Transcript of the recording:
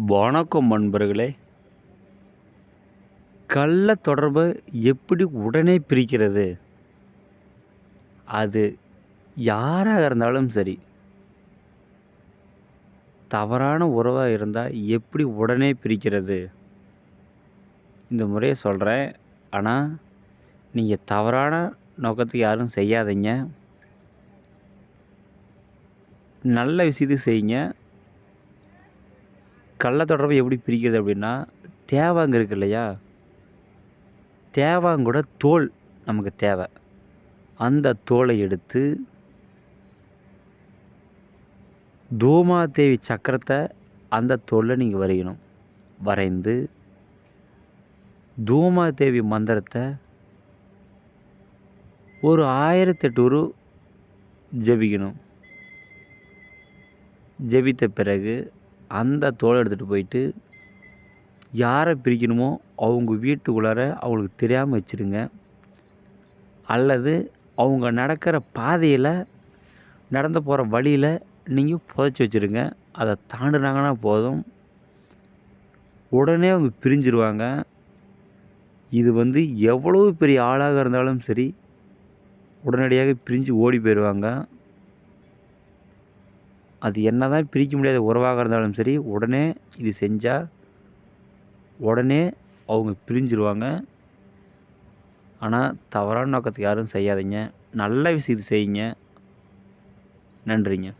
வணக்கம் நண்பர்களே. கள்ள தொடர்பை எப்படி உடனே பிரிக்கிறது? அது யாராக இருந்தாலும் சரி, தவறான உறவாக இருந்தால் எப்படி உடனே பிரிக்கிறது? இந்த முறையை சொல்கிறேன். ஆனால் நீங்கள் தவறான நோக்கத்துக்கு யாரும் செய்யாதீங்க. நல்ல விஷயத்துக்கு செய்யுங்க. கள்ள தொடர்பை எப்படி பிரிக்கிறது அப்படின்னா, தேவாங்கு இருக்கு இல்லையா, தேவாங்கூட தோல் நமக்கு தேவை. அந்த தோலை எடுத்து தூமாதேவி சக்கரத்தை அந்த தோலில் நீங்கள் வரையணும். வரைந்து தூமாதேவி மந்திரத்தை ஒரு 1008 ஜபிக்கணும். ஜபித்த பிறகு அந்த தோலை எடுத்துகிட்டு போயிட்டு யாரை பிரிக்கணுமோ அவங்க வீட்டுக்குள்ளார அவங்களுக்கு தெரியாமல் வச்சுருங்க. அல்லது அவங்க நடக்கிற பாதையில், நடந்து போகிற வழியில் நீங்கள் புதைச்சி வச்சுருங்க. அதை தாண்டினாங்கன்னா போதும், உடனே அவங்க பிரிஞ்சிருவாங்க. இது எவ்வளவு பெரிய ஆளாக இருந்தாலும் சரி, உடனடியாக பிரிஞ்சு ஓடி போயிடுவாங்க. அது என்ன தான் பிரிக்க முடியாத உறவாக இருந்தாலும் சரி, உடனே இது செஞ்சால் உடனே அவங்க பிரிஞ்சிருவாங்க. ஆனால் தவறான நோக்கத்துக்கு யாரும் செய்யாதீங்க. நல்ல விஷயத்தை செய்யுங்க. நன்றிங்க.